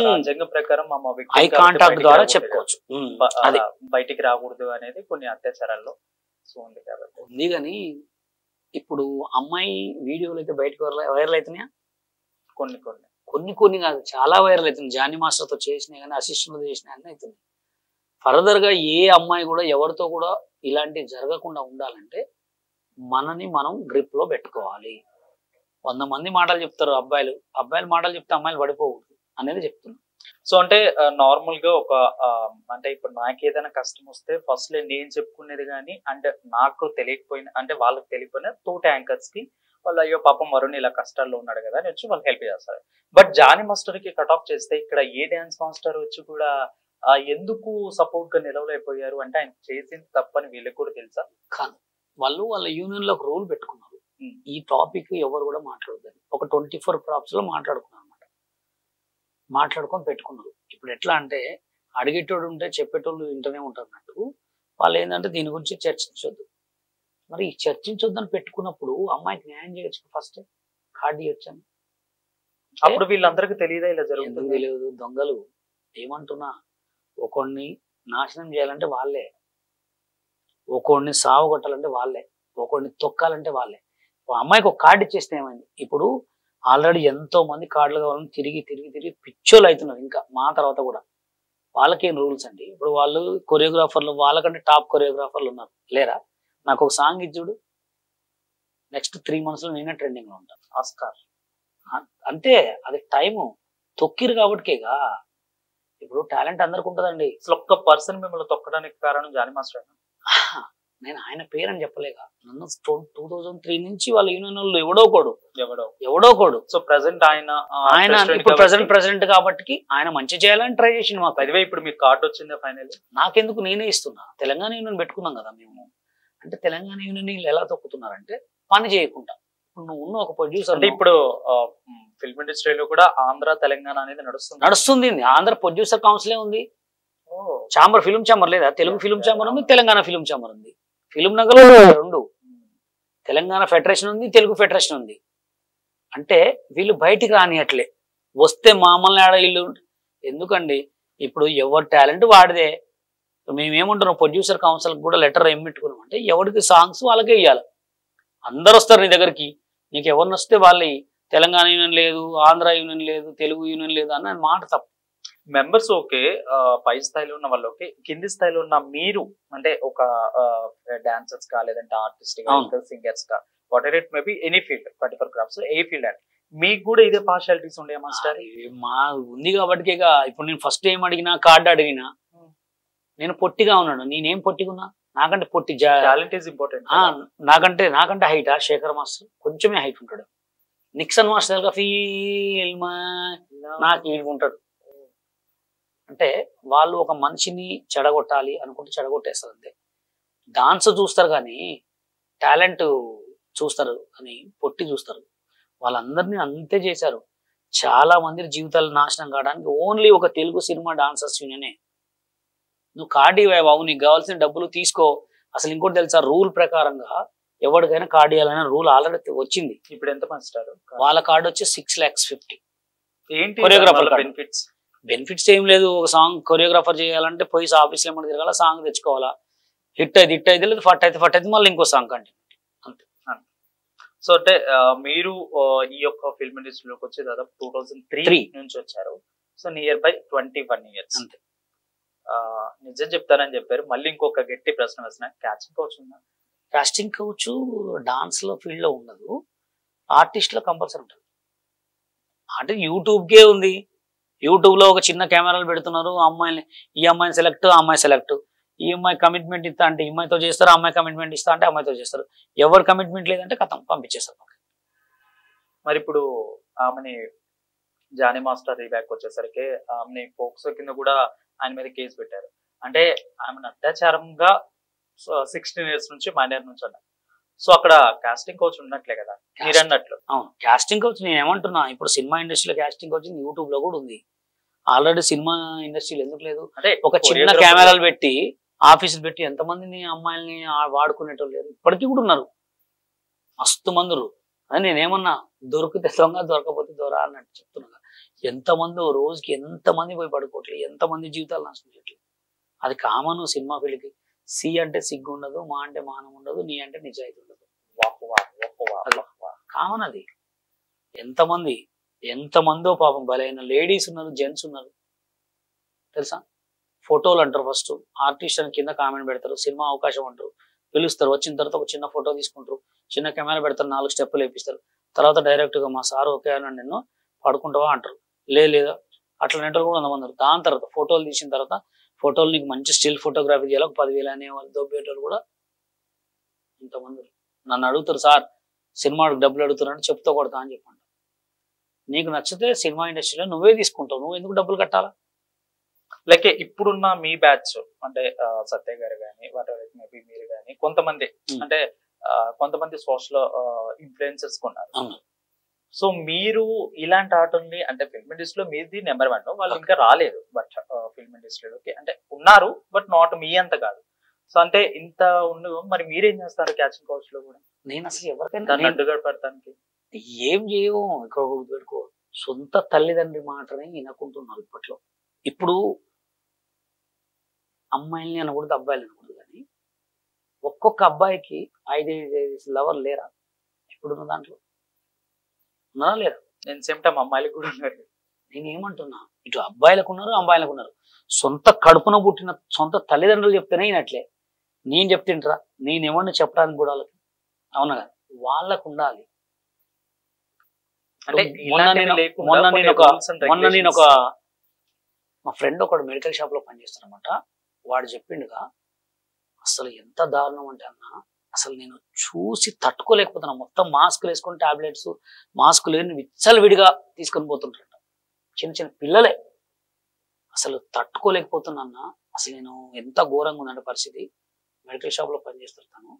రాజ్యాంగం ప్రకారం eye contact ద్వారా చెప్పుకోవచ్చు. బయటికి రాకూడదు అనేది కొన్ని అత్యాచారాల్లో ఉంది కాబట్టి ఉంది. కానీ ఇప్పుడు అమ్మాయి వీడియోలు అయితే బయటకు వైరల్ అవుతున్నాయా? కొన్ని కొన్ని కొన్ని కొన్ని కాదు, చాలా వైరల్ అవుతుంది. జానీ మాస్టర్తో చేసినాయి కానీ అసిస్టెంట్తో చేసినాయి అన్నీ అవుతుంది. ఫర్దర్ గా ఏ అమ్మాయి కూడా ఎవరితో కూడా ఇలాంటివి జరగకుండా ఉండాలంటే మనని మనం గ్రిప్ లో పెట్టుకోవాలి. 100 మంది మాటలు చెప్తారు అబ్బాయిలు మాటలు చెప్తే అమ్మాయిలు పడిపోకూడదు అనేది చెప్తున్నారు. సో అంటే నార్మల్ గా ఒక అంటే ఇప్పుడు నాకు ఏదైనా కష్టం వస్తే ఫస్ట్ నేను చెప్పుకునేది కానీ అంటే నాకు తెలియకపోయినా అంటే వాళ్ళకి తెలియకపోయినా తోటి యాంకర్స్ కి వాళ్ళు అయ్యో పాపం వరుణ్ ఇలా కష్టాల్లో ఉన్నాడు కదా అని వచ్చి వాళ్ళు హెల్ప్ చేస్తారు. బట్ జానీ మాస్టర్ కి కట్ ఆఫ్ చేస్తే ఇక్కడ ఏ డాన్స్ మాస్టర్ వచ్చి కూడా ఎందుకు సపోర్ట్ గా నిలవలేకపోయారు అంటే ఆయన చేసింది తప్పని వీళ్ళకి కూడా తెలుసా? కాదు, వాళ్ళ యూనియన్ లో ఒక రూల్ పెట్టుకున్నారు, ఈ టాపిక్ ఎవరు కూడా మాట్లాడద్దని. ఒక 24 క్రాప్స్ లో మాట్లాడుకున్నారు అనమాట. మాట్లాడుకొని పెట్టుకున్నారు. ఇప్పుడు ఎట్లా అంటే అడిగేటోడు ఉంటే చెప్పేటోళ్ళు వింటూనే ఉంటారు అన్నట్టు. వాళ్ళు ఏంటంటే దీని గురించి చర్చించొద్దు. మరి చర్చించొద్దని పెట్టుకున్నప్పుడు అమ్మాయికి న్యాయం చేయొచ్చు, ఫస్ట్ కార్డు ఇవ్వచ్చాను. అప్పుడు వీళ్ళందరికీ తెలియదా ఇలా జరుగుతుంది? తెలియదు. దొంగలు ఏమంటున్నా, ఒకడిని నాశనం చేయాలంటే వాళ్ళే, ఒకడిని సాగు కొట్టాలంటే వాళ్ళే, ఒకడిని తొక్కాలంటే వాళ్ళే. అమ్మాయికి ఒక కార్డు ఇచ్చేస్తే ఏమైంది? ఇప్పుడు ఆల్రెడీ ఎంతో మంది కార్డులు కావాలని తిరిగి తిరిగి తిరిగి పిచ్చోళ్ళు అవుతున్నారు. ఇంకా మా తర్వాత కూడా వాళ్ళకేం రూల్స్ అండి. ఇప్పుడు వాళ్ళు కొరియోగ్రాఫర్లు, వాళ్ళకంటే టాప్ కొరియోగ్రాఫర్లు ఉన్నారు లేరా? నాకు ఒక సాంగ్ ఇచ్చుడు, నెక్స్ట్ 3 months లో నేనే ట్రెండింగ్ లో ఉంటాను. ఆస్కార్ అంతే, అది టైము. తొక్కిరు కాబట్టికేగా. ఇప్పుడు టాలెంట్ అందరికి ఉంటుందండి. అసలు ఒక్క పర్సన్ మిమ్మల్ని తొక్కడానికి కారణం జానీ మాస్టర్. నేను ఆయన పేరని చెప్పలేగా. నన్ను 2003 నుంచి వాళ్ళ యూనియన్ వాళ్ళు ఎవడో కోడు. సో ప్రెసెంట్ ఆయన ఇప్పుడు ప్రెసెంట్ కాబట్టి ఆయన మంచి చేయాలని ట్రై చేసింది మాకు. అదివే ఇప్పుడు మీకు కార్డు వచ్చింది ఫైనల్. నాకెందుకు, నేనే ఇస్తున్నా. తెలంగాణ యూనియన్ పెట్టుకున్నాం కదా మేము. అంటే తెలంగాణ యూనియన్ ఎలా తొక్కుతున్నారంటే పని చేయకుండా. ఇప్పుడు నువ్వు ఉన్న ఒక ప్రొడ్యూసర్ అంటే ఇప్పుడు ఫిల్మ్ ఇండస్ట్రీలో కూడా ఆంధ్ర తెలంగాణ అనేది నడుస్తుంది. ఆంధ్ర ప్రొడ్యూసర్ కౌన్సిలే ఉంది. ఛాంబర్, ఫిల్మ్ ఛాంబర్ లేదా? తెలుగు ఫిల్మ్ ఛాంబర్ ఉంది, తెలంగాణ ఫిల్మ్ ఛాంబర్ ఉంది. ఫిల్మ్ నగర్ 2, తెలంగాణ ఫెడరేషన్ ఉంది, తెలుగు ఫెడరేషన్ ఉంది. అంటే వీళ్ళు బయటికి రానియట్లే. వస్తే మామూలు ఆడ వీళ్ళు ఎందుకండి? ఇప్పుడు ఎవరి టాలెంట్ వాడిదే. మేమేమంటున్నాం, ప్రొడ్యూసర్ కౌన్సిల్ కూడా లెటర్ ఏం పెట్టుకున్నాం అంటే ఎవరికి సాంగ్స్ వాళ్ళకే ఇవ్వాలి. అందరు వస్తారు నీ దగ్గరికి, నీకు ఎవరిని వస్తే వాళ్ళు. తెలంగాణ యూనియన్ లేదు, ఆంధ్ర యూనియన్ లేదు, తెలుగు యూనియన్ లేదు అన్న మాట తప్పు. మెంబర్స్ ఓకే, పై స్థాయిలో ఉన్న వాళ్ళు ఓకే, కింది స్థాయిలో ఉన్న మీరు అంటే ఒక డాన్సర్స్ కా లేదంటే ఆర్టిస్ట్ గా సింగర్స్ కా what ever it may be any field 24 crafts A field అంటే మీకు కూడా ఇదే పార్షాలిటీస్ ఉండే మాస్టర్? మా ఉంది కాబట్టి. ఇప్పుడు నేను ఫస్ట్ ఏం అడిగినా, కార్డు అడిగినా, నేను పొట్టిగా ఉన్నాను. నేనేం పొట్టిగున్నా? నాకంటే పొట్టి టాలెంట్ ఈజ్ ఇంపార్టెంట్. నాకంటే హైటా? శేఖర్ మాస్టర్ కొంచెమే హైట్ ఉంటాడు. నిక్సన్ మాస్టర్ గా ఫీల్ నాకు ఈడుకుంటాడు. అంటే వాళ్ళు ఒక మనిషిని చెడగొట్టాలి అనుకుంటే చెడగొట్టేస్తారు అంతే. డాన్స్ చూస్తారు కానీ టాలెంట్ చూస్తారు అని పొట్టి చూస్తారు. వాళ్ళందరినీ అంతే చేశారు. చాలా మంది జీవితాలు నాశనం కావడానికి ఓన్లీ ఒక తెలుగు సినిమా డాన్సర్స్ యూనియనే. నువ్వు కార్డు ఇవ్వవు, నీకు కావాల్సిన డబ్బులు తీసుకో. అసలు ఇంకోటి తెలుసా, రూల్ ప్రకారంగా ఎవరికైనా కార్డు ఇవ్వాలనే రూల్ ఆల్రెడీ వచ్చింది. ఇప్పుడు ఎంత పంచుతారు? వాళ్ళ కార్డు వచ్చి 6,50,000. ఏంటి కొరియోగ్రాఫర్ బెనిఫిట్స్? ఏం లేదు. ఒక సాంగ్ కొరియోగ్రాఫర్ చేయాలంటే పోయి ఆఫీస్లో ఏమన్నా తిరగాల, సాంగ్ తెచ్చుకోవాలా. హిట్ అయితే లేదు, ఫట్ అయితే మళ్ళీ ఇంకో సాంగ్ కంటిన్యూ అంతే. సో అంటే మీరు ఈ యొక్క ఫిల్మ్ ఇండస్ట్రీలోకి వచ్చి దాదాపు 2003 నుంచి వచ్చారు. సో నియర్ బై 21 years అంతే. నిజం చెప్తానని చెప్పారు. మళ్ళీ ఇంకొక గట్టి ప్రశ్న వేసిన, క్యాస్టింగ్ కౌచ్ ఉందా? కాస్టింగ్ కౌచ్ డాన్స్ లో ఫీల్డ్ లో ఉండదు, ఆర్టిస్ట్ లో కంపల్సరీ ఉంటుంది. అంటే యూట్యూబ్కే ఉంది. యూట్యూబ్ లో ఒక చిన్న కెమెరాలు పెడుతున్నారు. ఈ అమ్మాయిని సెలెక్ట్, ఆ అమ్మాయి సెలెక్ట్. ఈ అమ్మాయి కమిట్మెంట్ ఇస్తా అంటే అమ్మాయితో చేస్తారు, ఆ అమ్మాయి కమిట్మెంట్ ఇస్తా అంటే అమ్మాయితో చేస్తారు. ఎవరు కమిట్మెంట్ లేదంటే కథం పంపించేస్తారు. మరి ఇప్పుడు ఆమెని జానీ మాస్టర్ రీబ్యాక్ వచ్చేసరికి ఆమెని పోక్సో కింద కూడా ఆయన మీద కేసు పెట్టారు. అంటే ఆమెను అత్యాచారంగా 16 years నుంచి మైనర్ నుంచి అన్నారు. సో అక్కడ కాస్టింగ్ కోచ్ ఉన్నట్లే కదా మీరు అన్నట్లు? అవును, కాస్టింగ్ కోచ్ నేను ఏమంటున్నా, ఇప్పుడు సినిమా ఇండస్ట్రీలో కాస్టింగ్ కోచ్ యూట్యూబ్ లో కూడా ఉంది. ఆల్రెడీ సినిమా ఇండస్ట్రీలో ఎందుకు లేదు? అంటే ఒక చిన్న కెమెరాలు పెట్టి ఆఫీసులు పెట్టి ఎంతమందిని అమ్మాయిల్ని వాడుకునేటోళ్ళు లేరు, ఇప్పటికీ కూడా ఉన్నారు మస్తు మందులు. అని నేనేమన్నా దొరికితే దొంగ, దొరకపోతే దొర అన్నట్టు చెప్తున్నా. ఎంతమంది రోజుకి ఎంతమంది పోయి పడుకోవట్లేదు, ఎంతమంది జీవితాలు నాశనం చేయట్లేదు. అది కామన్ సినిమా ఫీల్డ్కి. సి అంటే సిగ్గు ఉండదు, మా అంటే మానం ఉండదు, నీ అంటే నిజాయితీ ఉండదు. కామన్ అది. ఎంతమంది ఎంతమందో పాపం బలైన లేడీస్ ఉన్నారు, జెంట్స్ ఉన్నారు తెలుసా. ఫోటోలు అంటారు, ఫస్ట్ ఆర్టిస్ట్ అని కింద కామెంట్ పెడతారు, సినిమా అవకాశం అంటారు, పిలుస్తారు, వచ్చిన తర్వాత ఒక చిన్న ఫోటో తీసుకుంటారు, చిన్న కెమెరా పెడతారు, 4 స్టెప్పులు వేపిస్తారు, తర్వాత డైరెక్ట్గా మా సార్ ఓకే అని నిన్ను పడుకుంటావా అంటారు. లేదా అట్లా నెంటలు కూడా అందమంటారు. దాని తర్వాత ఫోటోలు తీసిన తర్వాత ఫోటోలు నీకు మంచి స్టిల్ ఫోటోగ్రఫీ చేయాలి, ఒక 10,000 అనే వాళ్ళు దొబ్బేటోళ్ళు కూడా ఇంతమంది. నన్ను అడుగుతారు, సార్ సినిమాకి డబ్బులు అడుగుతారంటే చెప్తూ కొడతా అని చెప్పండి. నీకు నచ్చితే సినిమా ఇండస్ట్రీలో నువ్వే తీసుకుంటావు, నువ్వు ఎందుకు డబ్బులు కట్టాలా? లైక్ ఇప్పుడున్న మీ బ్యాచ్ అంటే సత్య గారు కానీ మేబీ మీరు కానీ కొంతమంది అంటే కొంతమంది సోషల్ ఇన్ఫ్లుయెన్సర్స్ కొన్నారు. సో మీరు ఇలాంటి ఆటల్ని అంటే ఫిల్మ్ ఇండస్ట్రీలో మీది నెంబర్ 1, వాళ్ళు ఇంకా రాలేదు బట్ ఫిల్మ్ ఇండస్ట్రీలోకి అంటే ఉన్నారు బట్ నాట్ మీ అంత కాదు. సో అంటే ఇంత ఉండు, మరి మీరేం చేస్తారు క్యాచింగ్ కౌచ్ లో కూడా? నేను అసలు ఎవరికైనా అడ్డుగా పెడతానికి ఏం చేయవు. ఇక్కడ పెట్టుకో, సొంత తల్లిదండ్రి మాటనే వినకుంటున్నారు ఇప్పట్లో. ఇప్పుడు అమ్మాయిల్ని అనకూడదు, అబ్బాయిలు అనకూడదు, కానీ ఒక్కొక్క అబ్బాయికి 5 లవర్ లేరా ఇప్పుడున్న దాంట్లో? ఉన్నారా లేరా? నేను సేమ్ టైం అమ్మాయిలకు కూడా ఉన్నారు. నేను ఏమంటున్నా, ఇటు అబ్బాయిలకు ఉన్నారు, అమ్మాయిలకు ఉన్నారు. సొంత కడుపున పుట్టిన సొంత తల్లిదండ్రులు చెప్తేనే ఈయనట్లే. నేను చెప్తుంటరా, నేను ఏమన్నా చెప్పడానికి కూడా వాళ్ళకి అవునా కదా, వాళ్ళకు ఉండాలి. అంటే మొన్న నేను ఒక మా ఫ్రెండ్ ఒకడు మెడికల్ షాప్ లో పనిచేస్తానమాట. వాడు చెప్పిండుగా, అసలు ఎంత దారుణం అంటే అన్న, అసలు నేను చూసి తట్టుకోలేకపోతున్నా. మొత్తం మాస్కులు వేసుకొని టాబ్లెట్స్, మాస్కులు విచ్చలవిడిగా తీసుకొని పోతుంటారట, చిన్న చిన్న పిల్లలే. అసలు తట్టుకోలేకపోతున్నా అన్న. అసలు నేను ఎంత ఘోరంగా ఉందంటే పరిస్థితి. మెడికల్ షాప్ లో పనిచేస్తాను.